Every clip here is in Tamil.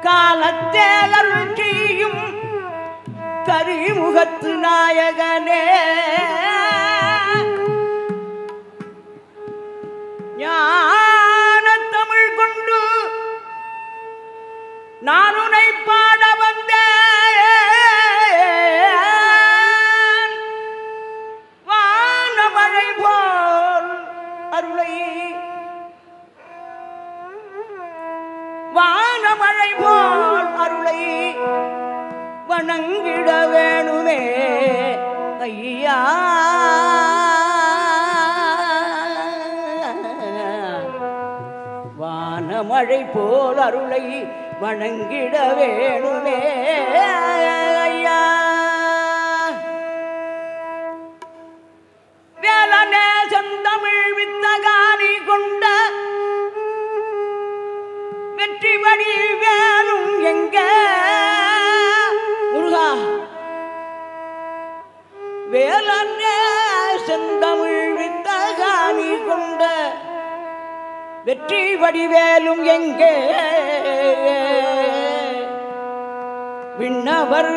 காலத்தே அருள் செய்யும் கரிமுகத்து நாயகனே ஞான தமிழ் கொண்டு நான் உன்னை பாட வந்தேன் வானமழை போல் அருளை வானமழை போல் அருளை வணங்கிட வேணுமே ஐயா வானமழை போல் அருளை வணங்கிட வேணுமே ஐயா வேலனே செந்தமிழ் வித்தகாரி கொண்ட வெற்றி வடி வேலும் எங்க முருகா வேலனே செந்தமிழ் வித்தகாரி கொண்ட வெற்றி வடிவேலும் எங்கே விண்ணவர்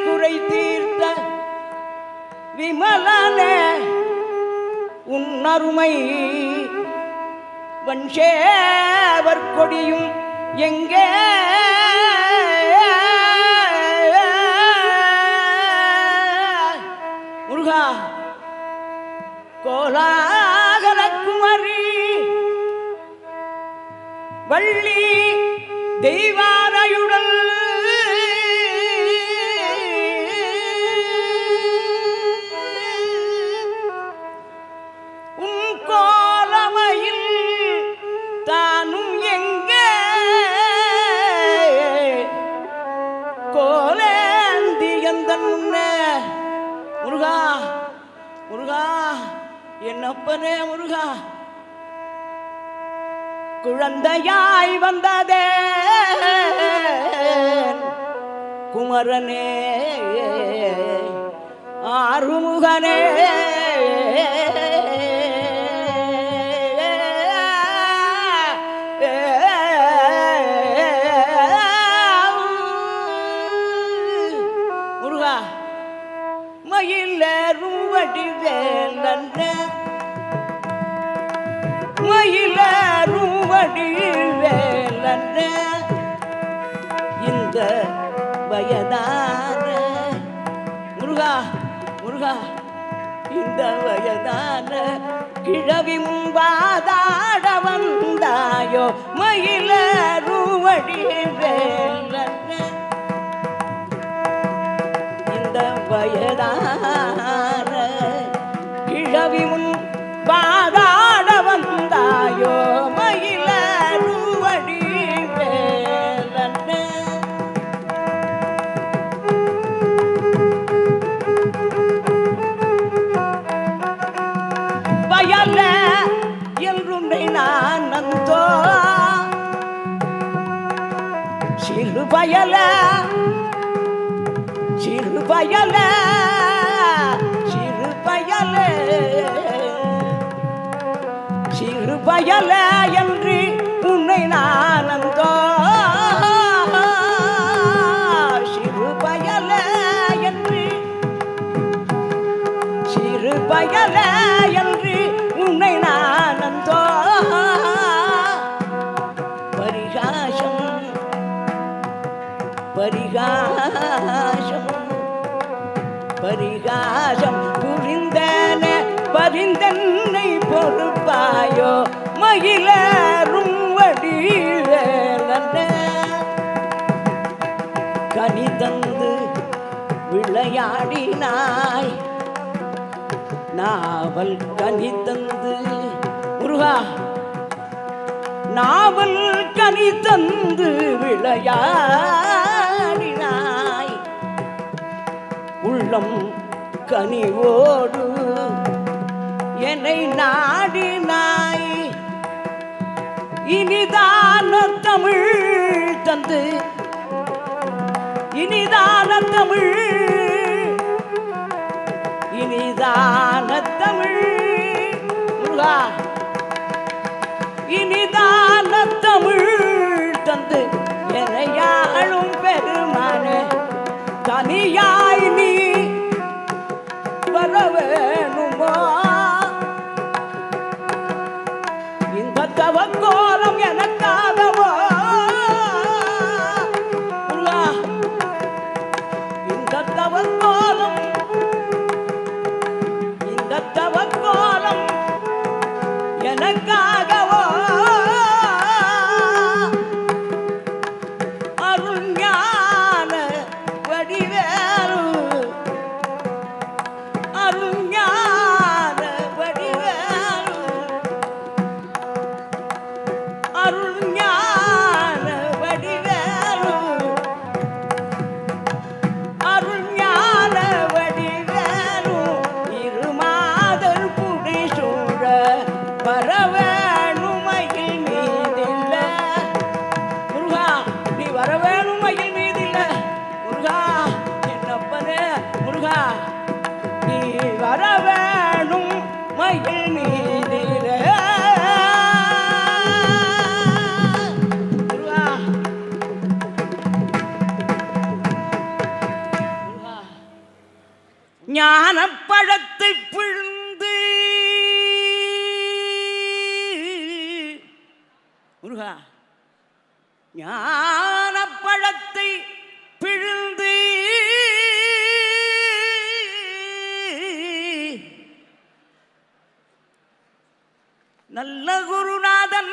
குறை தீர்த்த விமலனே உன்னருமை வன்சேவர் கொடியும் எங்கே முருகா கோலாகல குமரி வள்ளி தெய்வானையுடல் உன் கோலமையில் தானும் எங்கே கோலேந்தி எந்தன் முன்னே முருகா முருகா என்னப்பனே முருகா குழந்தையாய் வந்ததே குமரனே ஆறுமுகனே முருகா மயிலேறும் வடிவேலன்னே மயிலேறும் வடிவேலன்னே இந்த வயதான முருகா முருகா இந்த வயதான கிழவி முன்பாதாட வந்தாயோ மயிலேறும் வடிவேலன்னே இந்த வயதான கிழவி முன் பாதாட வந்தாயோ மயிலேறும் வடிவேலன்னே பயல என்றும் நான் நந்தோ சிறு பயல சிறு பயல சிறு பயல சிறு பயல என்று உன்னை நானந்தோ சிறு பயல என்று சிறு பயல என்று உன்னை நானந்தோ பரிகாசம் பரிகாசம் பரிகாசம் புரிந்தன பரிந்தன்னை பொறுப்பாயோ மயிலேறும் வடிவேலன்னே கனி தந்து விளையாடினாய் நாவல் கனி தந்து முருகா நாவல் கனி தந்து விளையாடினாய் உள்ளம் கனிவோடு என்னை நாடினாய் இனிதான தமிழ் தந்து இனிதான தமிழ் இனிதான தமிழ் முருகா இனிதான தமிழ் தந்து முருகா ஞானப்பழத்தை பிழிந்து நல்ல குருநாதன்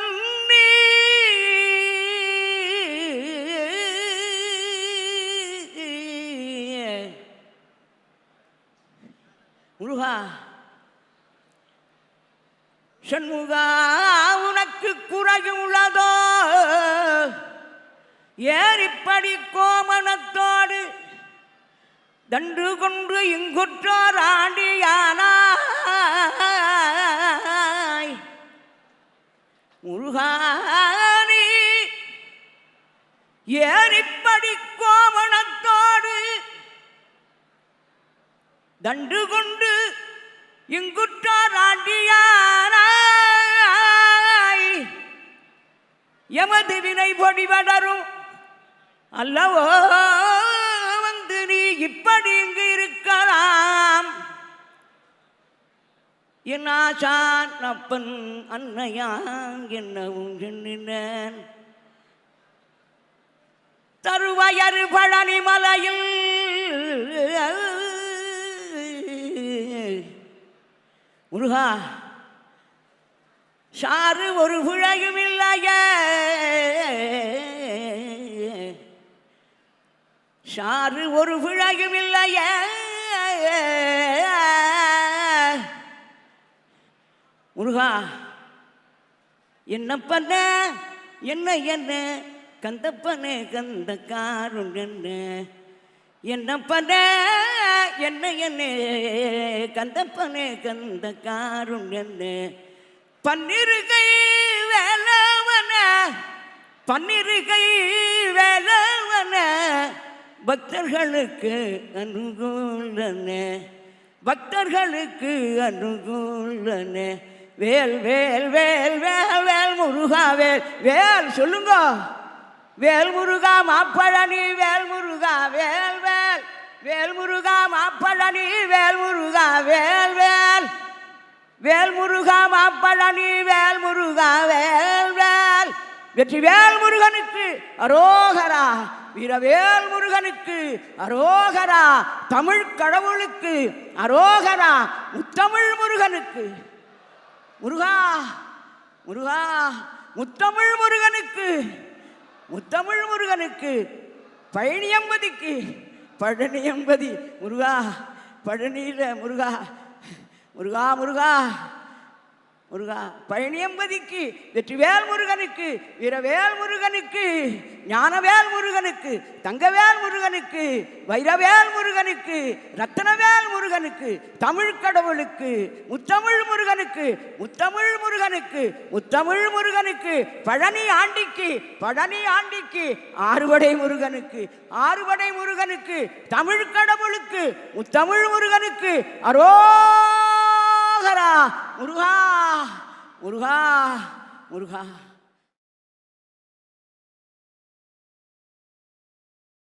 முருகா சண்முகா உனக்கு குறையும் உள்ளதோ ஏறிப்படி கோமணத்தோடு தண்டு கொண்டு இங்குற்றோர் ஆண்டியானாய் முருகானி ஏறிப்படி கோமணத்தோடு தண்டு கொண்டு இங்குற்றோர் ஆண்டியானாய் எமது வினை பொடிவடரும் அல்லவோ வந்து நீ இப்படி இங்கு இருக்கலாம் என் ஆசான் அப்பன் அன்னையான் என்னவும் எண்ணினேன் தருவயறு பழனி மலையில் முருகா சாறு ஒரு பிழையும் இல்லையே சாறு ஒரு பிழையும் இல்லையே முருகா என்ன பண்ண என்ன என்ன கந்தப்பனே கந்த காருண்ட என்ன பண்ண என்ன என்ன கந்தப்பனே கந்த காருண்ட பன்னிருகை வேலவன பன்னிருகை வேலவன பக்தர்களுக்கு அனுகூலன பக்தர்களுக்கு அனுகூலன வேல் வேல் வேல் வேல் வேல் முருகா வேல் வேல் சொல்லுங்க வேல் முருகா மாப்பழனி வேல் முருகா வேல் வேல் வேல் முருகா மாப்பழனி வேல் முருகா வேல் வேல் வேல் முருகா மாப்பழனி வேல் முருகா வேல் வேல் வெற்றி வேல் முருகனுக்கு அரோகரா வீரவேல் முருகனுக்கு அரோகரா தமிழ் கடவுளுக்கு அரோகரா முத்தமிழ் முருகனுக்கு முருகா முருகா முத்தமிழ் முருகனுக்கு முத்தமிழ் முருகனுக்கு பழனியம்பதிக்கு பழனியம்பதி முருகா பழனியில் முருகா முருகா முருகா முருகா பழனியம்பதிக்கு வெற்றிவேல் முருகனுக்கு வீரவேல் முருகனுக்கு ஞானவேல் முருகனுக்கு தங்கவேல் முருகனுக்கு வைரவேல் முருகனுக்கு ரத்தனவேல் முருகனுக்கு தமிழ் கடவுளுக்கு முத்தமிழ் முருகனுக்கு முத்தமிழ் முருகனுக்கு முத்தமிழ் முருகனுக்கு பழனி ஆண்டிக்கு ஆறுபடை முருகனுக்கு ஆறுபடை முருகனுக்கு தமிழ் கடவுளுக்கு முத்தமிழ் முருகனுக்கு அரோகரா முருகா முருகா முருகா